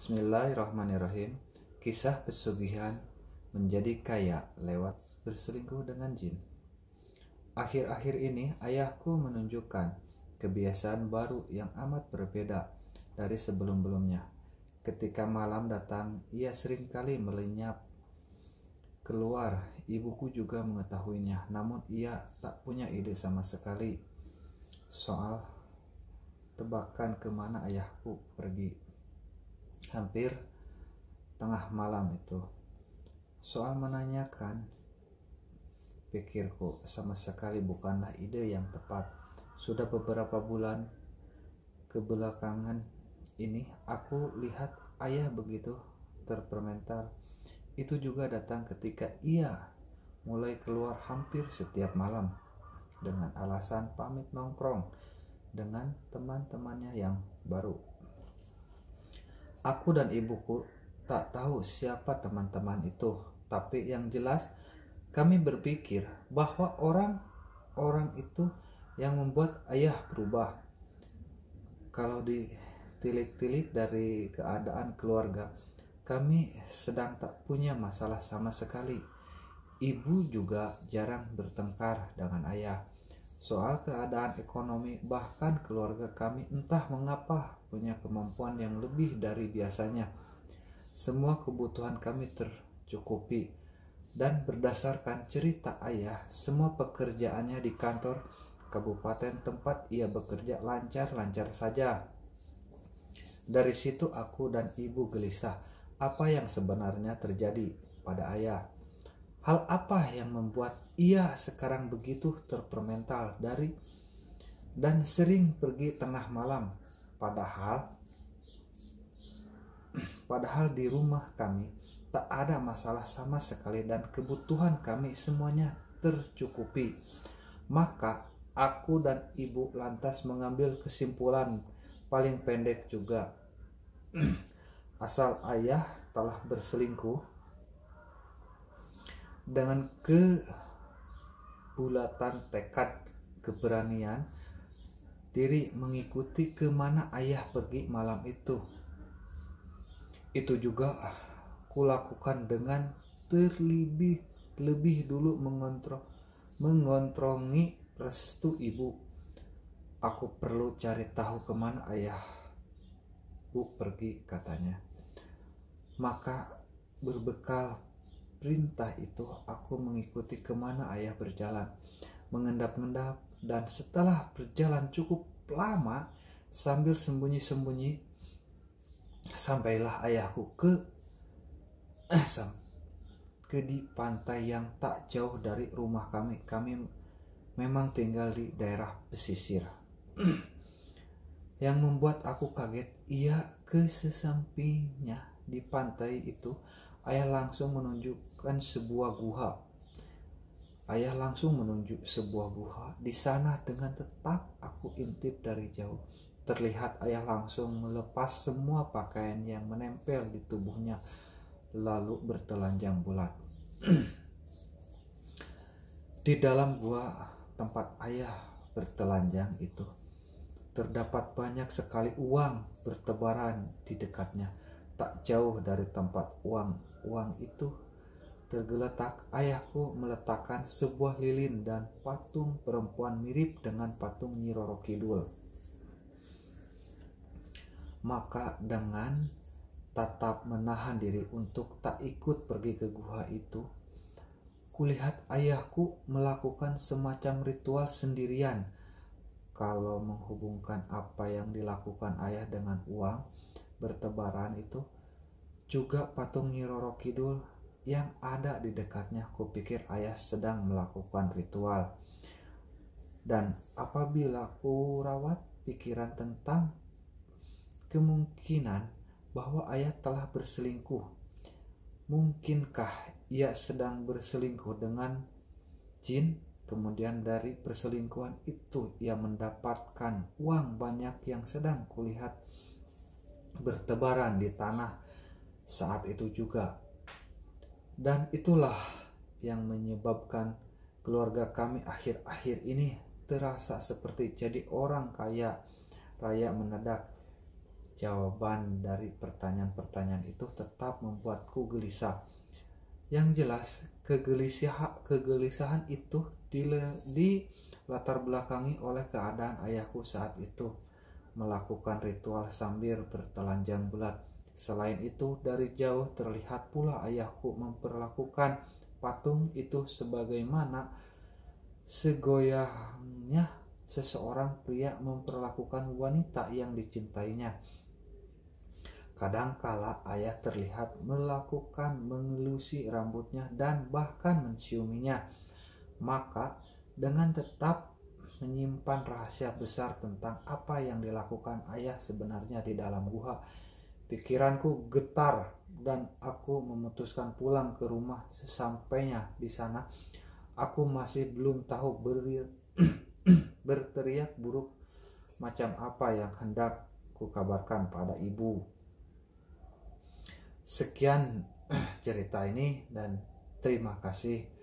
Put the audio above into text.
Bismillahirrahmanirrahim. Kisah pesugihan menjadi kaya lewat berselingkuh dengan jin. Akhir-akhir ini ayahku menunjukkan kebiasaan baru yang amat berbeda dari sebelum-belumnya. Ketika malam datang, ia seringkali melenyap keluar. Ibuku juga mengetahuinya, namun ia tak punya ide sama sekali soal tebakan kemana ayahku pergi. Hampir tengah malam itu, soal menanyakan, pikirku sama sekali bukanlah ide yang tepat. Sudah beberapa bulan kebelakangan ini aku lihat ayah begitu terpermental. Itu juga datang ketika ia mulai keluar hampir setiap malam dengan alasan pamit nongkrong dengan teman-temannya yang baru. Aku dan ibuku tak tahu siapa teman-teman itu, tapi yang jelas kami berpikir bahwa orang-orang itu yang membuat ayah berubah. Kalau ditilik-tilik dari keadaan keluarga, kami sedang tak punya masalah sama sekali. Ibu juga jarang bertengkar dengan ayah soal keadaan ekonomi, bahkan keluarga kami entah mengapa punya kemampuan yang lebih dari biasanya. Semua kebutuhan kami tercukupi, dan berdasarkan cerita ayah, semua pekerjaannya di kantor kabupaten tempat ia bekerja lancar-lancar saja. Dari situ aku dan ibu gelisah, apa yang sebenarnya terjadi pada ayah? Hal apa yang membuat ia sekarang begitu terpermental dan sering pergi tengah malam, padahal di rumah kami tak ada masalah sama sekali dan kebutuhan kami semuanya tercukupi. Maka aku dan ibu lantas mengambil kesimpulan paling pendek juga. Asal ayah telah berselingkuh, dengan kebulatan tekad keberanian diri mengikuti kemana ayah pergi malam itu. Itu juga kulakukan dengan terlebih dulu mengontrongi restu ibu. Aku perlu cari tahu kemana ayahku pergi, katanya. Maka berbekal perintah itu aku mengikuti kemana ayah berjalan, mengendap-endap, dan setelah berjalan cukup lama sambil sembunyi-sembunyi, sampailah ayahku ke di pantai yang tak jauh dari rumah kami. Kami memang tinggal di daerah pesisir. Yang membuat aku kaget, ia ke sesampingnya di pantai itu, ayah langsung menunjukkan sebuah gua. Di sana dengan tetap aku intip dari jauh. Terlihat ayah langsung melepas semua pakaian yang menempel di tubuhnya, lalu bertelanjang bulat. Di dalam gua tempat ayah bertelanjang itu, terdapat banyak sekali uang bertebaran di dekatnya. Tak jauh dari tempat uang itu tergeletak, ayahku meletakkan sebuah lilin dan patung perempuan mirip dengan patung Nyi Roro Kidul. Maka dengan tatap menahan diri untuk tak ikut pergi ke gua itu, kulihat ayahku melakukan semacam ritual sendirian. Kalau menghubungkan apa yang dilakukan ayah dengan uang bertebaran itu, juga patung Nyi Roro Kidul yang ada di dekatnya, kupikir ayah sedang melakukan ritual. Dan apabila ku rawat pikiran tentang kemungkinan bahwa ayah telah berselingkuh, mungkinkah ia sedang berselingkuh dengan jin? Kemudian dari perselingkuhan itu ia mendapatkan uang banyak yang sedang kulihat bertebaran di tanah saat itu juga. Dan itulah yang menyebabkan keluarga kami akhir-akhir ini terasa seperti jadi orang kaya raya mendadak. Jawaban dari pertanyaan-pertanyaan itu tetap membuatku gelisah. Yang jelas, kegelisahan itu dilatar belakangi oleh keadaan ayahku saat itu melakukan ritual sambil bertelanjang bulat. Selain itu, dari jauh terlihat pula ayahku memperlakukan patung itu sebagaimana segoyahnya seseorang pria memperlakukan wanita yang dicintainya. Kadangkala ayah terlihat melakukan mengelusi rambutnya dan bahkan menciuminya. Maka dengan tetap menyimpan rahasia besar tentang apa yang dilakukan ayah sebenarnya di dalam gua, pikiranku getar dan aku memutuskan pulang ke rumah. Sesampainya di sana, aku masih belum tahu berteriak buruk macam apa yang hendak kukabarkan pada ibu. Sekian cerita ini dan terima kasih